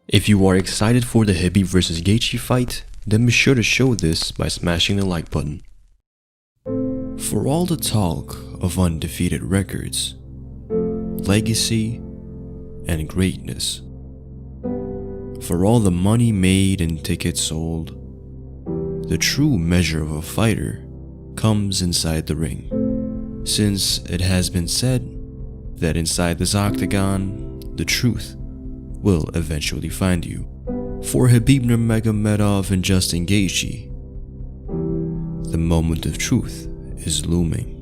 If you are excited for the Khabib vs Gaethje fight, then be sure to show this by smashing the like button. For all the talk of undefeated records, legacy, and greatness, for all the money made and tickets sold, the true measure of a fighter comes inside the ring. Since it has been said that inside this octagon, the truth will eventually find you. For Khabib Nurmagomedov and Justin Gaethje, the moment of truth is looming.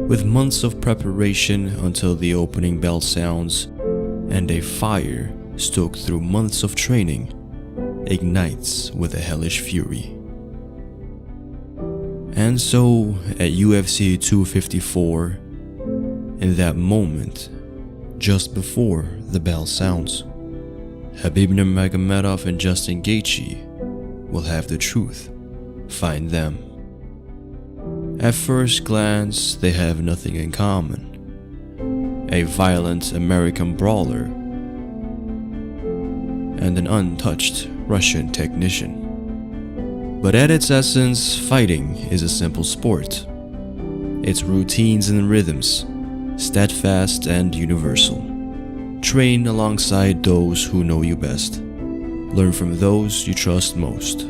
With months of preparation until the opening bell sounds, and a fire stoked through months of training ignites with a hellish fury. And so, at UFC 254, in that moment, just before the bell sounds, Khabib Nurmagomedov and Justin Gaethje will have the truth find them. At first glance, they have nothing in common. A violent American brawler and an untouched Russian technician. But at its essence, fighting is a simple sport. Its routines and rhythms, steadfast and universal. Train alongside those who know you best. Learn from those you trust most.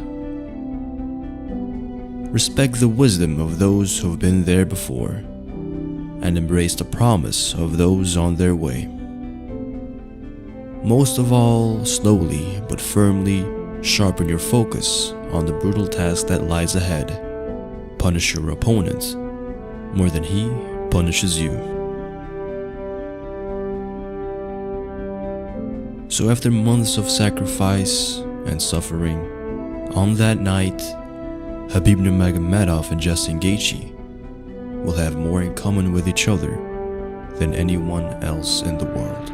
Respect the wisdom of those who have been there before, and embrace the promise of those on their way. Most of all, slowly but firmly sharpen your focus on the brutal task that lies ahead. Punish your opponent more than he punishes you. So after months of sacrifice and suffering, on that night, Khabib Nurmagomedov and Justin Gaethje will have more in common with each other than anyone else in the world.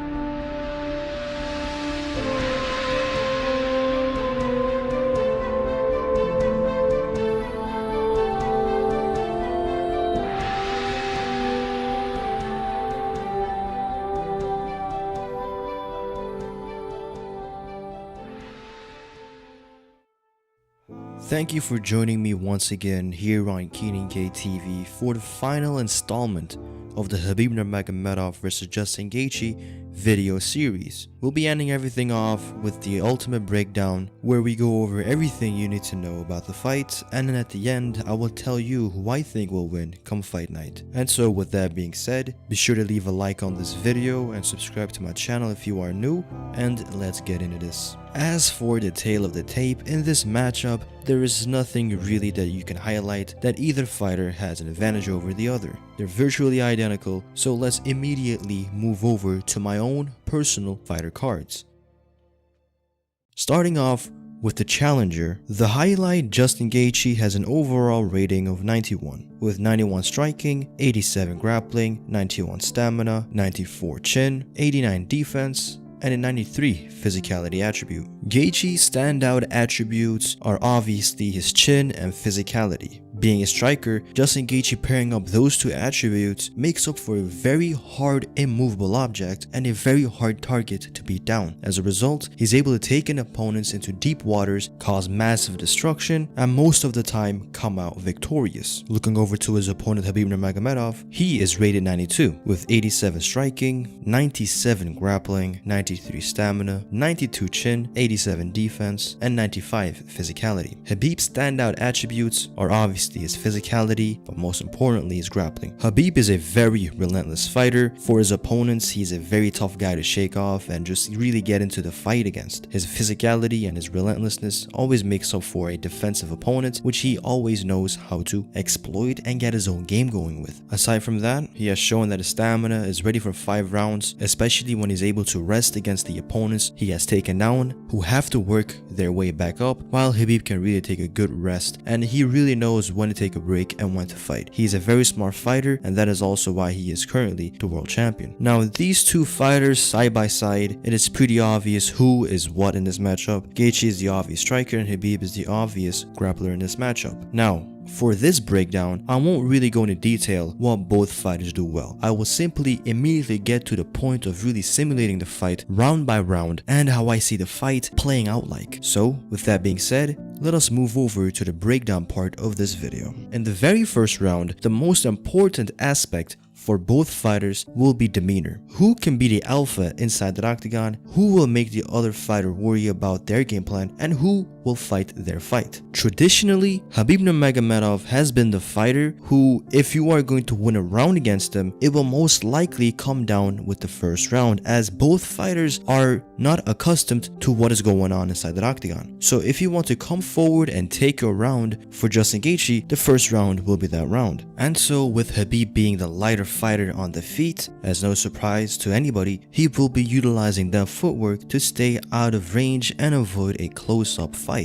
Thank you for joining me once again here on Keenan K TV for the final installment of the Khabib Nurmagomedov vs Justin Gaethje video series. We'll be ending everything off with the ultimate breakdown where we go over everything you need to know about the fight, and then at the end I will tell you who I think will win come fight night. And so with that being said, be sure to leave a like on this video and subscribe to my channel if you are new, and let's get into this. As for the tale of the tape, in this matchup, there is nothing really that you can highlight that either fighter has an advantage over the other. They're virtually identical, so let's immediately move over to my own personal fighter cards. Starting off with the challenger, the highlight Justin Gaethje has an overall rating of 91, with 91 striking, 87 grappling, 91 stamina, 94 chin, 89 defense, and a 93 physicality attribute. Gaethje's standout attributes are obviously his chin and physicality. Being a striker, Justin Gaethje pairing up those two attributes makes up for a very hard immovable object and a very hard target to beat down. As a result, he's able to take in opponents into deep waters, cause massive destruction, and most of the time come out victorious. Looking over to his opponent Khabib Nurmagomedov, he is rated 92 with 87 striking, 97 grappling, 93 stamina, 92 chin, 87 defense, and 95 physicality. Khabib's standout attributes are obviously his physicality, but most importantly his grappling. Khabib is a very relentless fighter. For his opponents, he's a very tough guy to shake off and just really get into the fight against. His physicality and his relentlessness always makes up for a defensive opponent, which he always knows how to exploit and get his own game going with. Aside from that, he has shown that his stamina is ready for 5 rounds, especially when he's able to rest against the opponents he has taken down, who have to work their way back up, while Khabib can really take a good rest, and he really knows when to take a break and when to fight. He is a very smart fighter, and that is also why he is currently the world champion. Now, these two fighters side by side, it is pretty obvious who is what in this matchup. Gaethje is the obvious striker and Khabib is the obvious grappler in this matchup. Now, For this breakdown, I won't really go into detail what both fighters do well. I will simply immediately get to the point of really simulating the fight round by round and how I see the fight playing out like. So, with that being said, let us move over to the breakdown part of this video. In the very first round, the most important aspect for both fighters will be demeanor. Who can be the alpha inside the octagon, who will make the other fighter worry about their game plan, and who will fight their fight. Traditionally, Khabib Nurmagomedov has been the fighter who, if you are going to win a round against him, it will most likely come down with the first round, as both fighters are not accustomed to what is going on inside the octagon. So if you want to come forward and take your round, for Justin Gaethje, the first round will be that round. And so with Khabib being the lighter fighter on the feet, as no surprise to anybody, he will be utilizing that footwork to stay out of range and avoid a close-up fight.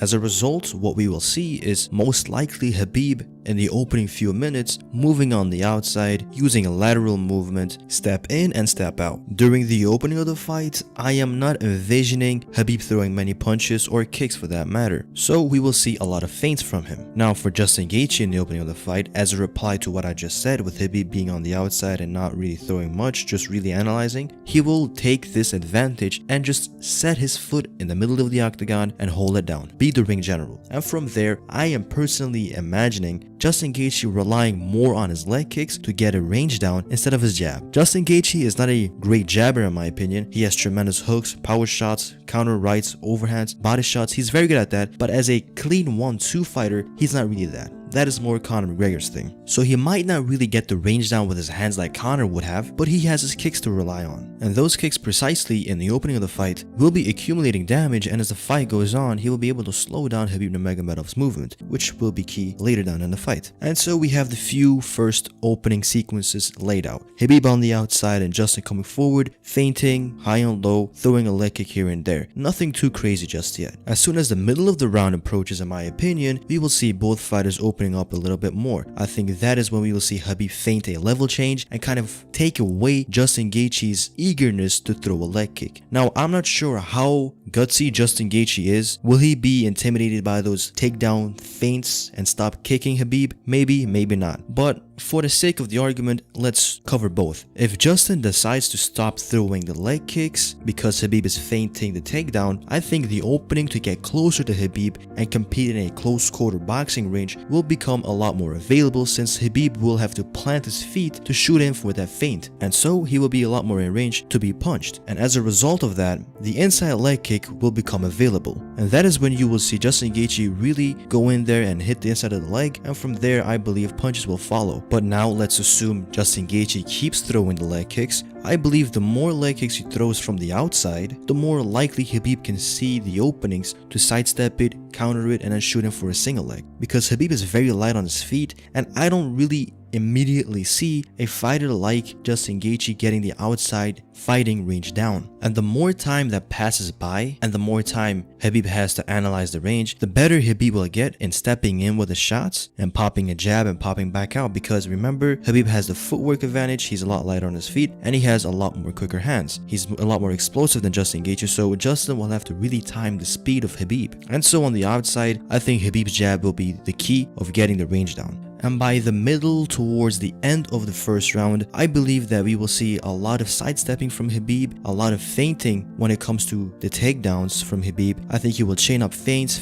As a result, what we will see is most likely Khabib in the opening few minutes moving on the outside, using a lateral movement, step in and step out. During the opening of the fight, I am not envisioning Khabib throwing many punches or kicks for that matter, so we will see a lot of feints from him. Now for Justin Gaethje in the opening of the fight, as a reply to what I just said with Khabib being on the outside and not really throwing much, just really analyzing, he will take this advantage and just set his foot in the middle of the octagon and hold it down, be the ring general. And from there, I am personally imagining Justin Gaethje relying more on his leg kicks to get a range down instead of his jab. Justin Gaethje is not a great jabber in my opinion. He has tremendous hooks, power shots, counter rights, overhands, body shots. He's very good at that, but as a clean 1-2 fighter, he's not really that. That is more Conor McGregor's thing. So he might not really get the range down with his hands like Conor would have, but he has his kicks to rely on. And those kicks precisely in the opening of the fight will be accumulating damage, and as the fight goes on, he will be able to slow down Khabib Nurmagomedov's movement, which will be key later down in the fight. And so we have the few first opening sequences laid out. Khabib on the outside and Justin coming forward, feinting, high and low, throwing a leg kick here and there. Nothing too crazy just yet. As soon as the middle of the round approaches, in my opinion, we will see both fighters opening up a little bit more. I think that is when we will see Khabib feint a level change and kind of take away Justin Gaethje's eagerness to throw a leg kick. Now, I'm not sure how gutsy Justin Gaethje is. Will he be intimidated by those takedown feints and stop kicking Khabib? Maybe, maybe not. But for the sake of the argument, let's cover both. If Justin decides to stop throwing the leg kicks because Khabib is feinting the takedown, I think the opening to get closer to Khabib and compete in a close quarter boxing range will become a lot more available, since Khabib will have to plant his feet to shoot in for that feint, and so he will be a lot more in range to be punched. And as a result of that, the inside leg kick will become available, and that is when you will see Justin Gaethje really go in there and hit the inside of the leg, and from there I believe punches will follow. But now let's assume Justin Gaethje keeps throwing the leg kicks. I believe the more leg kicks he throws from the outside, the more likely Khabib can see the openings to sidestep it, counter it, and then shoot him for a single leg. Because Khabib is very light on his feet, and I don't really immediately see a fighter like Justin Gaethje getting the outside fighting range down. And the more time that passes by and the more time Khabib has to analyze the range, the better Khabib will get in stepping in with the shots and popping a jab and popping back out. Because remember, Khabib has the footwork advantage, he's a lot lighter on his feet, and he has a lot more quicker hands. He's a lot more explosive than Justin Gaethje, so Justin will have to really time the speed of Khabib. And so on the outside, I think Khabib's jab will be the key of getting the range down. And by the middle towards the end of the first round, I believe that we will see a lot of sidestepping from Khabib, a lot of feinting when it comes to the takedowns from Khabib. I think he will chain up feints,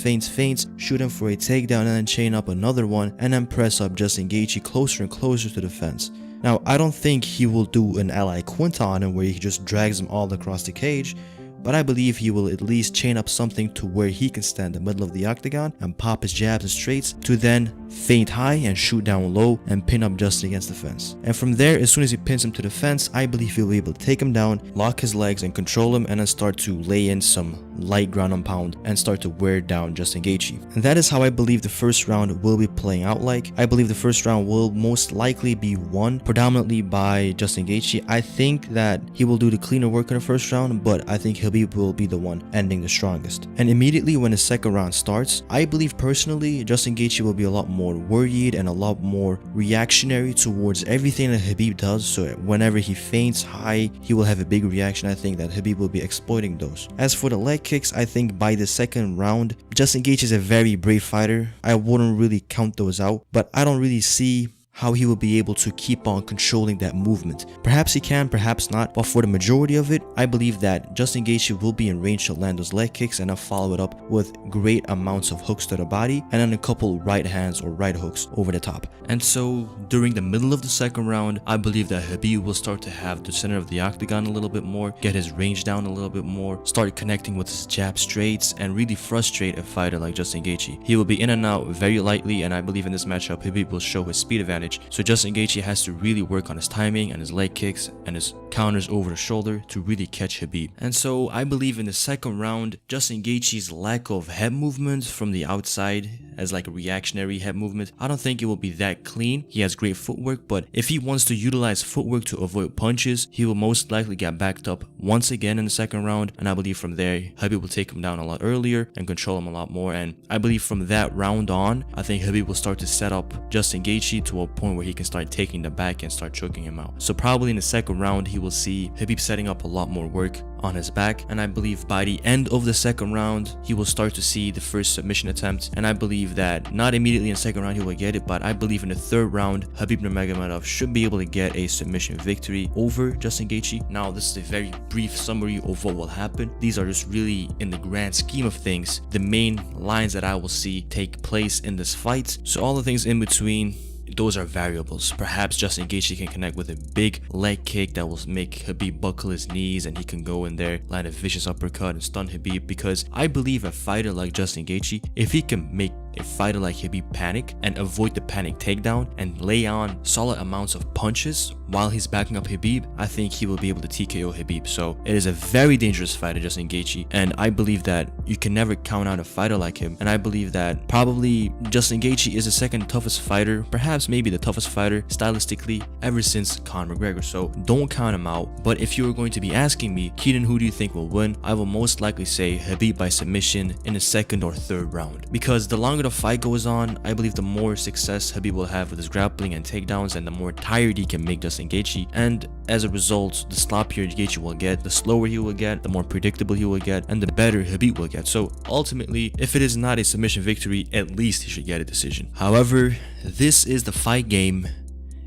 shoot him for a takedown, and then chain up another one, and then press up Justin Gaethje closer and closer to the fence. Now, I don't think he will do an Ally Quinta on him where he just drags him all across the cage, but I believe he will at least chain up something to where he can stand in the middle of the octagon and pop his jabs and straights to then feint high and shoot down low and pin up Justin against the fence. And from there, as soon as he pins him to the fence, I believe he'll be able to take him down, lock his legs and control him, and then start to lay in some light ground and pound and start to wear down Justin Gaethje. And that is how I believe the first round will be playing out like. I believe the first round will most likely be won predominantly by Justin Gaethje. I think that he will do the cleaner work in the first round, but I think he'll Khabib will be the one ending the strongest. And immediately when the second round starts, I believe personally Justin Gaethje will be a lot more worried and a lot more reactionary towards everything that Khabib does. So whenever he feints high, he will have a big reaction. I think that Khabib will be exploiting those. As for the leg kicks, I think by the second round, Justin Gaethje is a very brave fighter. I wouldn't really count those out, but I don't really see how he will be able to keep on controlling that movement. Perhaps he can, perhaps not, but for the majority of it, I believe that Justin Gaethje will be in range to land those leg kicks and then follow it up with great amounts of hooks to the body and then a couple right hands or right hooks over the top. And so during the middle of the second round, I believe that Khabib will start to have the center of the octagon a little bit more, get his range down a little bit more, start connecting with his jab straights and really frustrate a fighter like Justin Gaethje. He will be in and out very lightly, and I believe in this matchup Khabib will show his speed advantage. So Justin Gaethje has to really work on his timing and his leg kicks and his counters over the shoulder to really catch Khabib. And so I believe in the second round, Justin Gaethje's lack of head movement from the outside as like a reactionary head movement, I don't think it will be that clean. He has great footwork, but if he wants to utilize footwork to avoid punches, he will most likely get backed up once again in the second round. And I believe from there, Khabib will take him down a lot earlier and control him a lot more. And I believe from that round on, I think Khabib will start to set up Justin Gaethje to a point where he can start taking the back and start choking him out. So probably in the second round, he will see Khabib setting up a lot more work on his back, and I believe by the end of the second round he will start to see the first submission attempt. And I believe that not immediately in the second round he will get it, but I believe in the third round Khabib Nurmagomedov should be able to get a submission victory over Justin Gaethje. Now this is a very brief summary of what will happen. These are just really in the grand scheme of things the main lines that I will see take place in this fight. So all the things in between, those are variables. Perhaps Justin Gaethje can connect with a big leg kick that will make Khabib buckle his knees and he can go in there, land a vicious uppercut and stun Khabib, because I believe a fighter like Justin Gaethje, if he can make a fighter like Khabib panic and avoid the panic takedown and lay on solid amounts of punches while he's backing up Khabib, I think he will be able to TKO Khabib. So it is a very dangerous fighter, Justin Gaethje, and I believe that you can never count out a fighter like him. And I believe that probably Justin Gaethje is the second toughest fighter, perhaps maybe the toughest fighter stylistically ever since Conor McGregor. So don't count him out. But if you were going to be asking me, Keaton, who do you think will win? I will most likely say Khabib by submission in the second or third round, because the longer the fight goes on, I believe the more success Khabib will have with his grappling and takedowns, and the more tired he can make Justin Gaethje. And as a result, the sloppier Gaethje will get, the slower he will get, the more predictable he will get, and the better Khabib will get. So ultimately, if it is not a submission victory, at least he should get a decision. However, this is the fight game,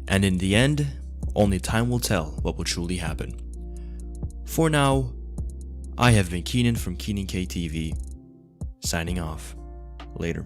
and in the end, only time will tell what will truly happen. For now, I have been Keenan from Keenan KTV, signing off. Later.